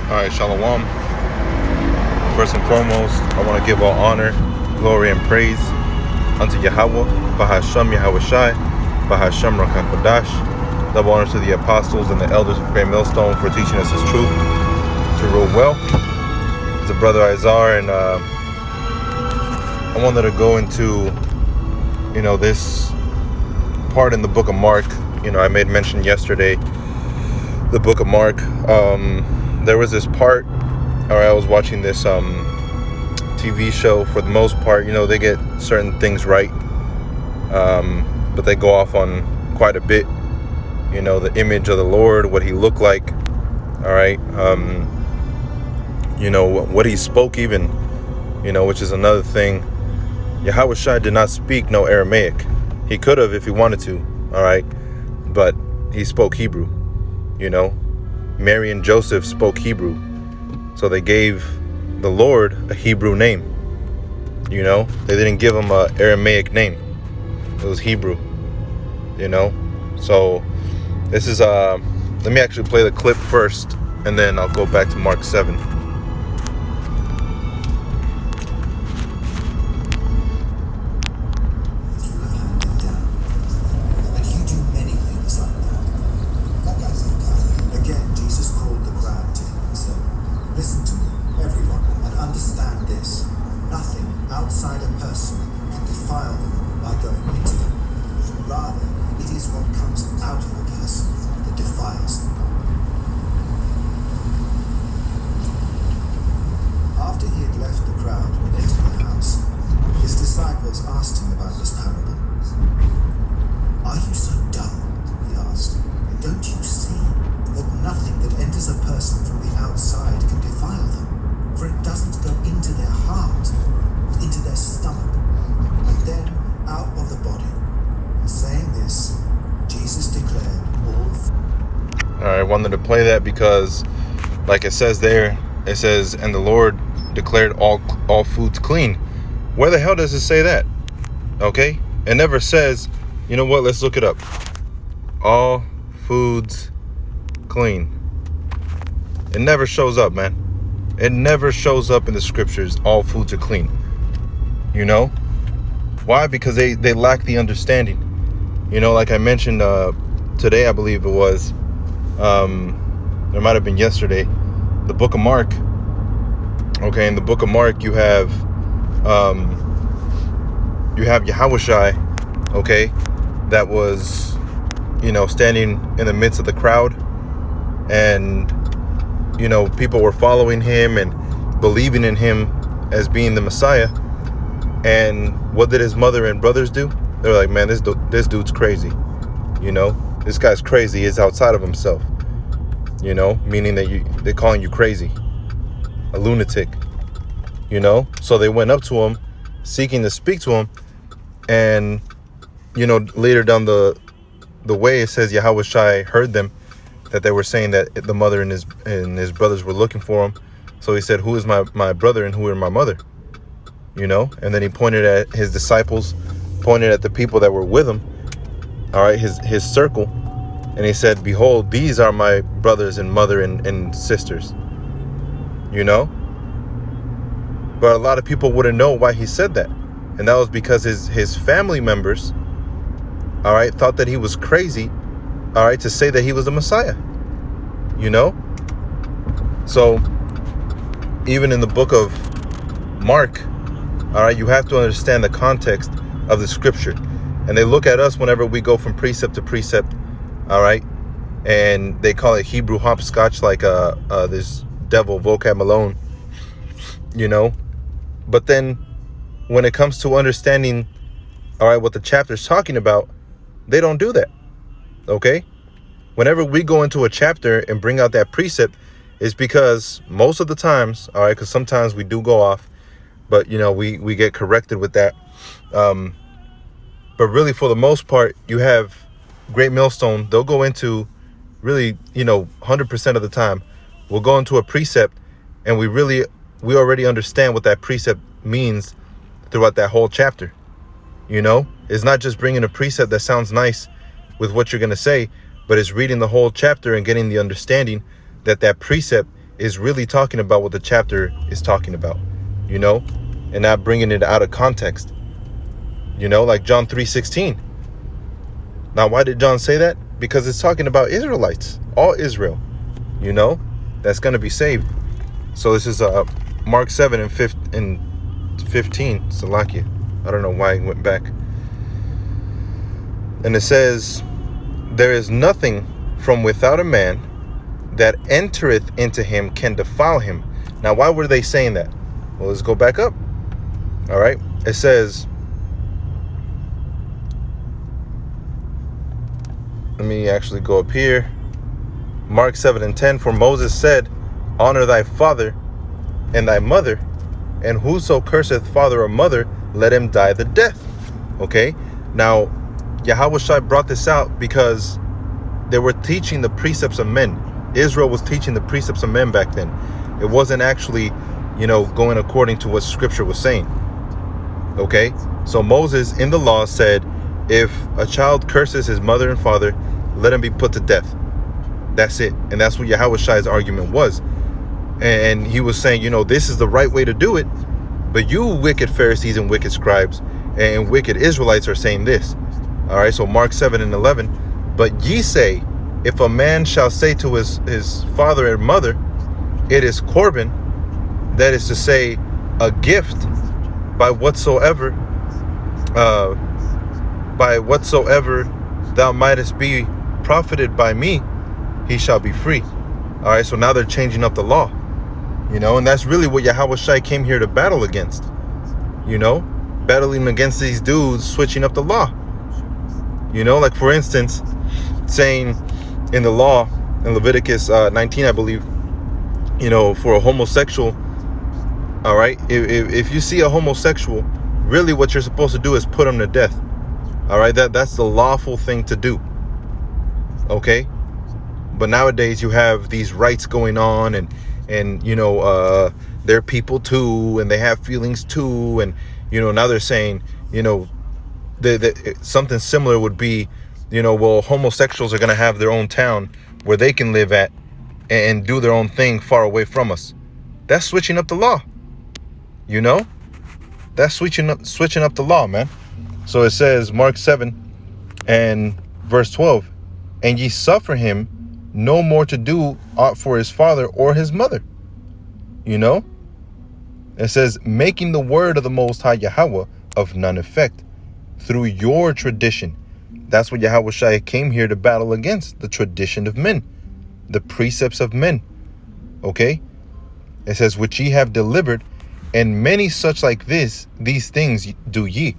All right, Shalom. First and foremost, I want to give all honor, glory, and praise unto Yahweh, Bahashem Yahweh Shai, Bahashem Rakakodash. Double honor to the apostles and the elders of Great Millstone for teaching us His truth to rule well. It's a brother Izar, and I wanted to go into, this part in the book of Mark. I made mention yesterday, the book of Mark. There was this part, I was watching this TV show. For the most part, they get certain things right, but they go off on quite a bit. The image of the Lord, what He looked like, all right, what He spoke even, which is another thing. Yahweh Shai did not speak no Aramaic. He could have if He wanted to, all right, but He spoke Hebrew. Mary and Joseph spoke Hebrew, so they gave the Lord a Hebrew name. They didn't give Him an Aramaic name. It was Hebrew. So this is let me actually play the clip first, and then I'll go back to Mark 7. I wanted to play that because, like it says there, it says, and the Lord declared all foods clean. Where the hell does it say that? Okay, it never says, let's look it up. All foods clean. It never shows up, man. It never shows up in the scriptures, all foods are clean. Why? Because they lack the understanding. Like I mentioned today, I believe it was, there might have been yesterday, the book of Mark. Okay, in the book of Mark you have Yahweh Shai, okay, that was standing in the midst of the crowd, and people were following Him and believing in Him as being the Messiah. And what did His mother and brothers do? They were like, man, this dude's crazy. This guy's crazy. He's outside of himself. Meaning that they're calling you crazy, a lunatic. So they went up to him, seeking to speak to him, and later down the way, it says Yahweh Shai heard them, that they were saying that the mother and his brothers were looking for him. So He said, who is my brother and who are my mother? And then He pointed at His disciples, pointed at the people that were with Him, all right, his circle, and He said, behold, these are my brothers and mother and sisters. But a lot of people wouldn't know why He said that, and that was because his family members, all right, thought that he was crazy, all right, to say that He was the Messiah. So even in the book of Mark, all right, you have to understand the context of the scripture. And they look at us whenever we go from precept to precept, all right, and they call it Hebrew hopscotch, like this devil vocab Malone, But then when it comes to understanding, all right, what the chapter's talking about, they don't do that, okay? Whenever we go into a chapter and bring out that precept, it's because most of the times, all right, because sometimes we do go off, but, we get corrected with that. But really, for the most part, you have Great Millstone. They'll go into really, 100% of the time, we'll go into a precept, and we already understand what that precept means throughout that whole chapter. It's not just bringing a precept that sounds nice with what you're going to say, but it's reading the whole chapter and getting the understanding that precept is really talking about what the chapter is talking about, you know, and not bringing it out of context, you know, like John 3:16. Now, why did John say that? Because it's talking about Israelites, all Israel, you know, that's going to be saved. So this is Mark 7 and 15, Salakia. I don't know why it went back. And it says, there is nothing from without a man that entereth into him can defile him. Now, why were they saying that? Well, let's go back up. All right. It says, let me actually go up here. Mark 7 and 10, for Moses said, honor thy father and thy mother, and whoso curseth father or mother, let him die the death. Okay. Now, Yahweh Shai brought this out because they were teaching the precepts of men. Israel was teaching the precepts of men back then. It wasn't actually, you know, going according to what scripture was saying. Okay. So Moses in the law said, if a child curses his mother and father, let him be put to death. That's it. And that's what Yahweh Shai's argument was. And he was saying, you know, this is the right way to do it. But you wicked Pharisees and wicked scribes and wicked Israelites are saying this. All right. So Mark 7 and 11. But ye say, if a man shall say to his father and mother, it is Corban, that is to say, a gift, by whatsoever thou mightest be profited by me, he shall be free. All right, so now they're changing up the law, you know, and that's really what Yahweh Shai came here to battle against, you know, battling against these dudes switching up the law, you know, like for instance, saying in the law in Leviticus 19, I believe, you know, for a homosexual, all right, if you see a homosexual, really what you're supposed to do is put him to death. All right, that's the lawful thing to do. Okay, but nowadays you have these rights going on, and you know, they're people too, and they have feelings too, and you know, now they're saying, you know, something similar would be, you know, well, homosexuals are going to have their own town where they can live at and do their own thing far away from us. That's switching up the law. You know, that's switching up the law, man. So it says, Mark 7 and verse 12, and ye suffer him no more to do aught for his father or his mother. You know, it says, making the word of the Most High Yahweh of none effect through your tradition. That's what Yahweh Shai came here to battle against, the tradition of men, the precepts of men. Okay, it says, which ye have delivered, and many such like these things do ye.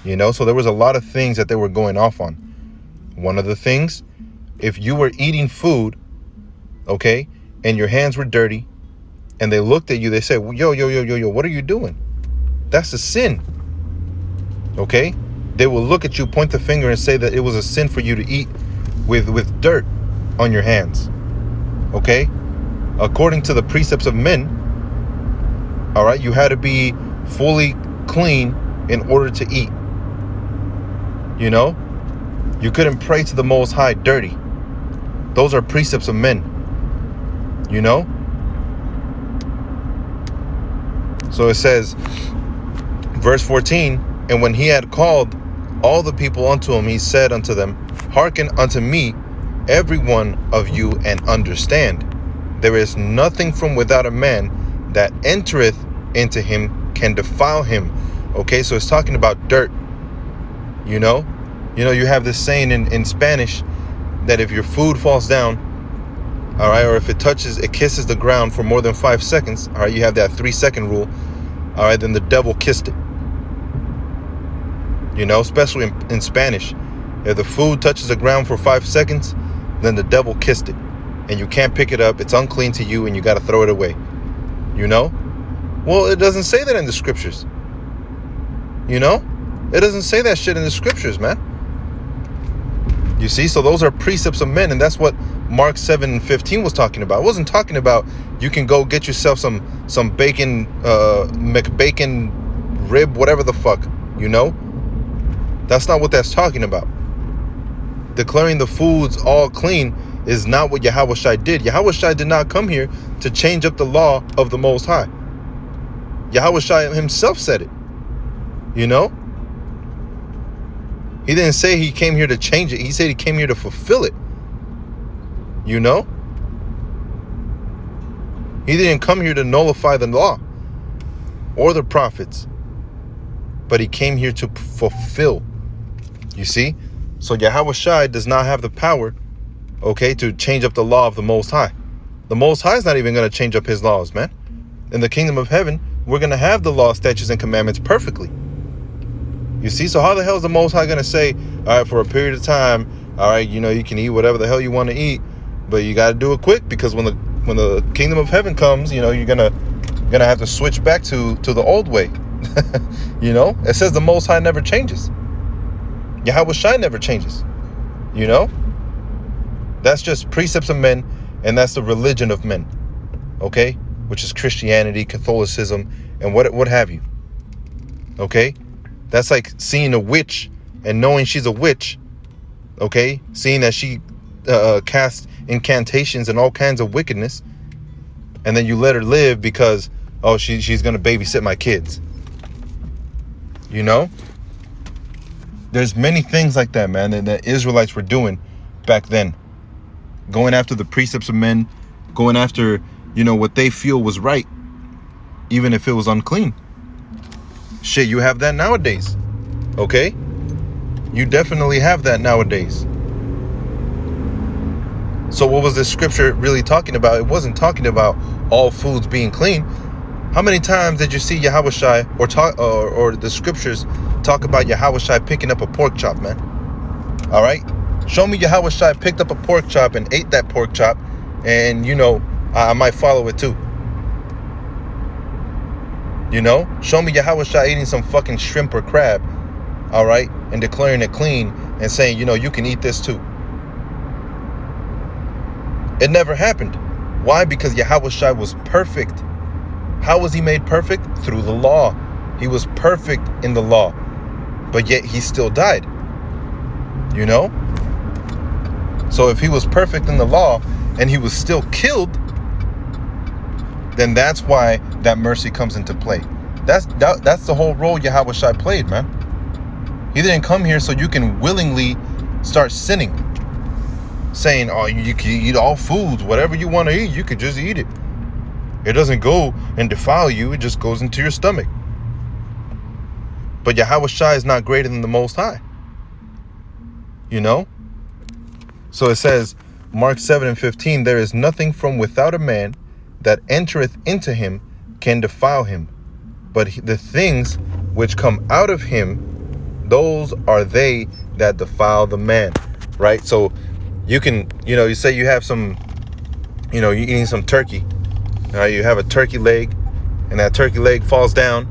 You know, so there was a lot of things that they were going off on. One of the things, if you were eating food, okay, and your hands were dirty, and they looked at you, they said, yo, what are you doing? That's a sin. Okay, they will look at you, point the finger, and say that it was a sin for you to eat with dirt on your hands. Okay, according to the precepts of men, all right, you had to be fully clean in order to eat. You know, you couldn't pray to the Most High dirty. Those are precepts of men. You know, so it says, verse 14, and when he had called all the people unto him, he said unto them, hearken unto me, every one of you, and understand. There is nothing from without a man that entereth into him can defile him. Okay, so it's talking about dirt. You know, you have this saying in Spanish that if your food falls down, all right, or if it kisses the ground for more than 5 seconds, all right, you have that 3-second rule, all right, then the devil kissed it. You know, especially in Spanish, if the food touches the ground for 5 seconds, then the devil kissed it, and you can't pick it up. It's unclean to you, and you got to throw it away. You know, well, it doesn't say that in the scriptures. You know, it doesn't say that shit in the scriptures, man. You see, so those are precepts of men, and that's what Mark 7:15 was talking about. It wasn't talking about you can go get yourself some bacon, McBacon rib, whatever the fuck, you know. That's not what that's talking about. Declaring the foods all clean is not what Yahweh Shai did. Yahweh Shai did not come here to change up the law of the Most High. Yahweh Shai himself said it. You know? He didn't say he came here to change it. He said he came here to fulfill it. You know? He didn't come here to nullify the law or the prophets, but he came here to fulfill. You see? So Yahweh Shai does not have the power, okay, to change up the law of the Most High. The Most High is not even going to change up his laws, man. In the kingdom of heaven, we're going to have the law, statutes, and commandments perfectly. You see? So how the hell is the Most High going to say, all right, for a period of time, all right, you know, you can eat whatever the hell you want to eat, but you got to do it quick, because when the kingdom of heaven comes, you know, you're gonna have to switch back to the old way. You know, it says the Most High never changes. Yahweh Shai never changes. You know, that's just precepts of men, and that's the religion of men. Okay, which is Christianity, Catholicism, and what have you. Okay, that's like seeing a witch and knowing she's a witch. Okay, seeing that she casts incantations and all kinds of wickedness, and then you let her live because, oh, she's gonna babysit my kids. You know, there's many things like that, man, that Israelites were doing back then, going after the precepts of men, going after, you know, what they feel was right, even if it was unclean. Shit, you have that nowadays. Okay, you definitely have that nowadays. So what was this scripture really talking about? It wasn't talking about all foods being clean. How many times did you see Yahweh Shai or the scriptures talk about Yahweh Shai picking up a pork chop, man? All right, show me Yahweh Shai picked up a pork chop and ate that pork chop, and you know, I might follow it too. You know, show me Yahweh Shai eating some fucking shrimp or crab, all right, and declaring it clean and saying, you know, you can eat this too. It never happened. Why? Because Yahweh Shai was perfect. How was he made perfect? Through the law. He was perfect in the law, but yet he still died. You know? So if he was perfect in the law and he was still killed, then that's why that mercy comes into play. That's the whole role Yahweh Shai played, man. He didn't come here so you can willingly start sinning, saying, oh, you can eat all foods, whatever you want to eat, you could just eat it. It doesn't go and defile you, it just goes into your stomach. But Yahweh Shai is not greater than the Most High. You know? So it says, Mark 7:15, there is nothing from without a man that entereth into him can defile him, but the things which come out of him, those are they that defile the man. Right? So you can, you know, you say you have some, you know, you're eating some turkey. All right, you have a turkey leg, and that turkey leg falls down,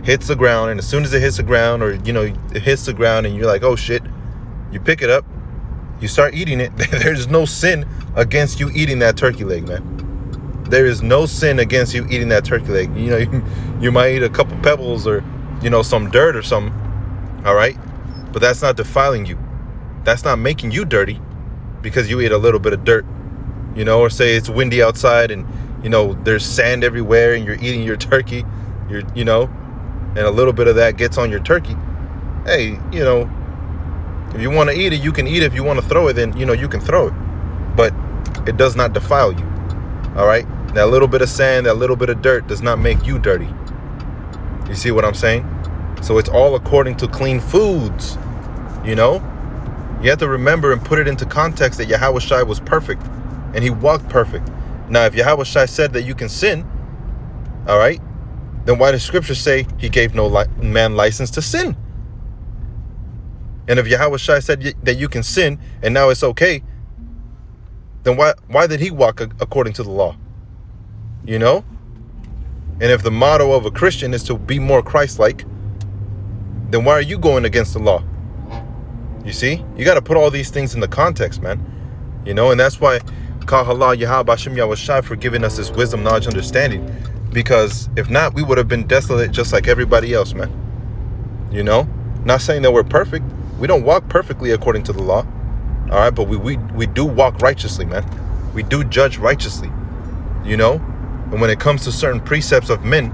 hits the ground, and as soon as it hits the ground, or, you know, it hits the ground, and you're like, oh shit, you pick it up, you start eating it. There's no sin against you eating that turkey leg, man. There is no sin against you eating that turkey leg. You know, you might eat a couple pebbles or, you know, some dirt or something, all right? But that's not defiling you. That's not making you dirty because you ate a little bit of dirt, you know, or say it's windy outside and, you know, there's sand everywhere and you're eating your turkey, you know, and a little bit of that gets on your turkey. Hey, you know, if you want to eat it, you can eat it. If you want to throw it, then, you know, you can throw it. But it does not defile you. All right? That little bit of sand, that little bit of dirt does not make you dirty. You see what I'm saying? So it's all according to clean foods, you know? You have to remember and put it into context that Yahweh Shai was perfect and he walked perfect. Now, if Yahweh Shai said that you can sin, all right, then why does scripture say he gave no man license to sin? And if Yahweh Shai said that you can sin and now it's okay, then why did he walk according to the law? You know? And if the motto of a Christian is to be more Christ-like, then why are you going against the law? You see? You got to put all these things in the context, man. You know, and that's why Kahala Yahweh Hashem Yahweh Shai for giving us this wisdom, knowledge, understanding. Because if not, we would have been desolate just like everybody else, man. You know? Not saying that we're perfect. We don't walk perfectly according to the law. All right, but we do walk righteously, man. We do judge righteously, you know. And when it comes to certain precepts of men,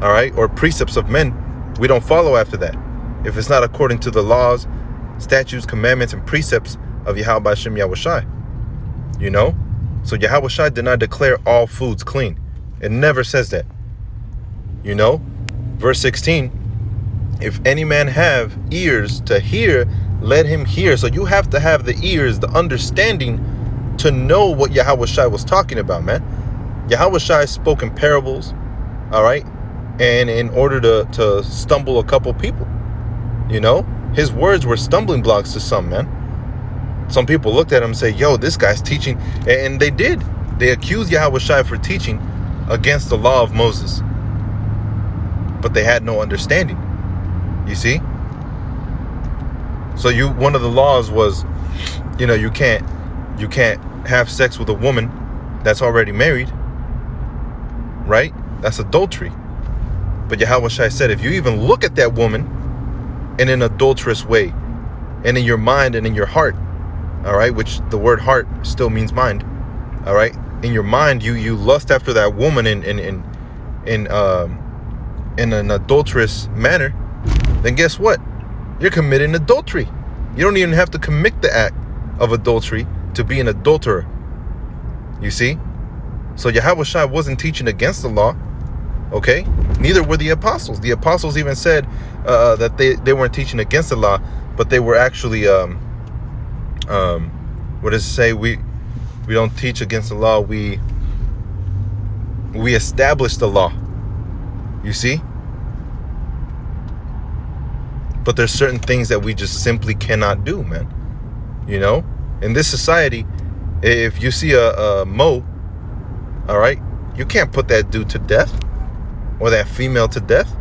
all right, or precepts of men, we don't follow after that. If it's not according to the laws, statutes, commandments, and precepts of Yahweh Hashem Yahushai, you know. So Yahweh did not declare all foods clean. It never says that, you know. Verse 16, if any man have ears to hear, let him hear. So you have to have the ears, the understanding to know what Yahweh was talking about, man. Yahweh spoke in parables, all right, and in order to stumble a couple people, you know. His words were stumbling blocks to some, man. Some people looked at him and say, yo, this guy's teaching. And they did. They accused Yahweh for teaching against the law of Moses. But they had no understanding. You see? So one of the laws was, you know, you can't have sex with a woman that's already married. Right? That's adultery. But Yahweh said, if you even look at that woman in an adulterous way, and in your mind and in your heart, all right, which the word heart still means mind, all right, in your mind you lust after that woman in an adulterous manner, then guess what? You're committing adultery. You don't even have to commit the act of adultery to be an adulterer. You see? So Yahweh wasn't teaching against the law, okay? Neither were the apostles. The apostles even said that they weren't teaching against the law, but they were actually what does it say? We don't teach against the law. We establish the law. You see? But there's certain things that we just simply cannot do, man. You know? In this society, if you see a Mo, all right, you can't put that dude to death or that female to death.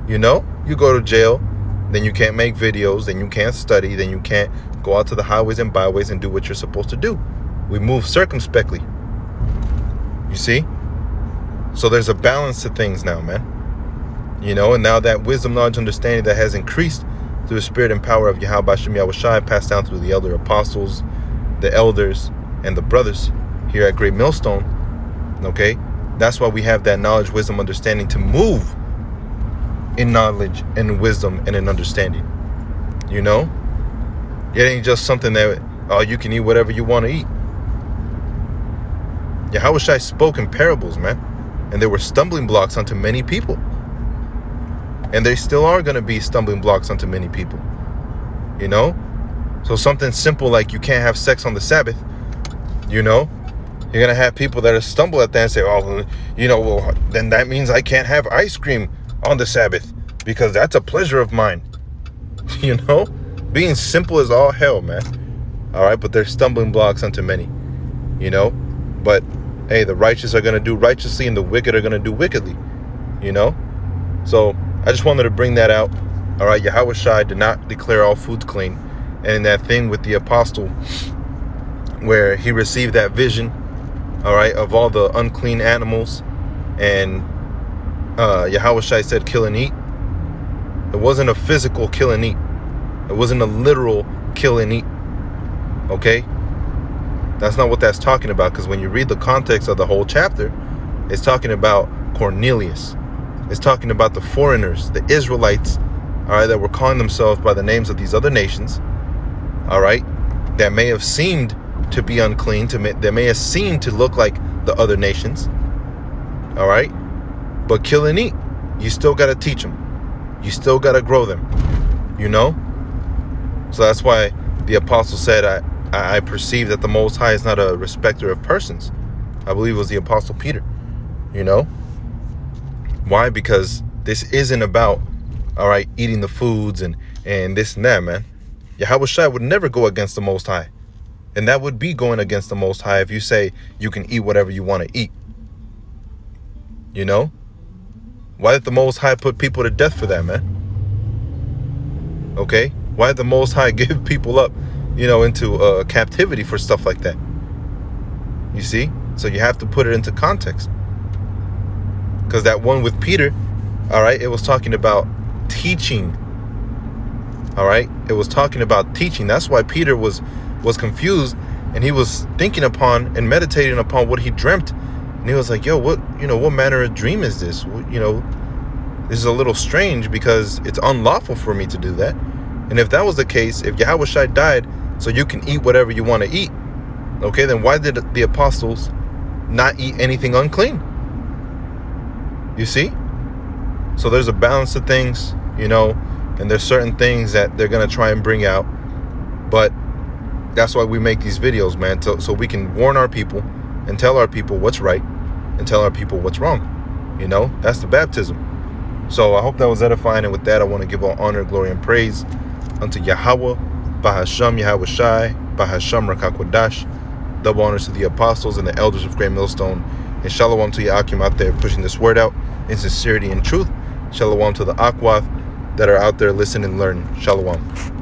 You know? You go to jail, then you can't make videos, then you can't study, then you can't go out to the highways and byways and do what you're supposed to do. We move circumspectly. You see? So there's a balance to things now, man. You know, and now that wisdom, knowledge, understanding that has increased through the spirit and power of Yahweh Hashem Yahushai, passed down through the elder apostles, the elders, and the brothers here at Great Millstone, okay? That's why we have that knowledge, wisdom, understanding to move in knowledge and wisdom and in understanding. You know? It ain't just something that, oh, you can eat whatever you want to eat. Yahweh spoke in parables, man. And they were stumbling blocks unto many people. And they still are going to be stumbling blocks unto many people. You know? So something simple like you can't have sex on the Sabbath, you know? You're going to have people that are stumble at that and say, oh, you know, well, then that means I can't have ice cream on the Sabbath because that's a pleasure of mine. You know? Being simple is all hell, man. All right? But they're stumbling blocks unto many, you know? But, hey, the righteous are going to do righteously and the wicked are going to do wickedly, you know? So I just wanted to bring that out. All right, Yahweh Shai did not declare all foods clean. And that thing with the apostle where he received that vision, all right, of all the unclean animals. And Yahweh Shai said, kill and eat. It wasn't a physical kill and eat. It wasn't a literal kill and eat. Okay? That's not what that's talking about. Because when you read the context of the whole chapter, it's talking about Cornelius. It's talking about the foreigners, the Israelites, all right, that were calling themselves by the names of these other nations, all right, that may have seemed to be unclean, that may have seemed to look like the other nations, all right, but kill and eat. You still got to teach them. You still got to grow them, you know? So that's why the apostle said, I perceive that the Most High is not a respecter of persons. I believe it was the apostle Peter, you know? Why? Because this isn't about, all right, eating the foods and this and that, man. Yahweh Shai would never go against the Most High. And that would be going against the Most High if you say you can eat whatever you want to eat. You know? Why did the Most High put people to death for that, man? Okay? Why did the Most High give people up, you know, into captivity for stuff like that? You see? So you have to put it into context. Because that one with Peter, all right, it was talking about teaching All right. It was talking about teaching. That's why Peter was confused, and he was thinking upon and meditating upon what he dreamt. And he was like, yo, what manner of dream is this? This is a little strange because it's unlawful for me to do that. And if that was the case, if Yahushua died so you can eat whatever you want to eat, okay, then why did the apostles not eat anything unclean? You see? So there's a balance to things, and there's certain things that they're going to try and bring out. But that's why we make these videos, man, so we can warn our people and tell our people what's right and tell our people what's wrong. That's the baptism. So I hope that was edifying. And with that, I want to give all honor, glory, and praise unto Yahweh, Bahasham Yahushai, Bahasham Rakakwadash. Double honors to the apostles and the elders of Great Millstone. And shalom to Yakim out there pushing this word out in sincerity and truth. Shalom to the Akwath that are out there listening and learning. Shalom.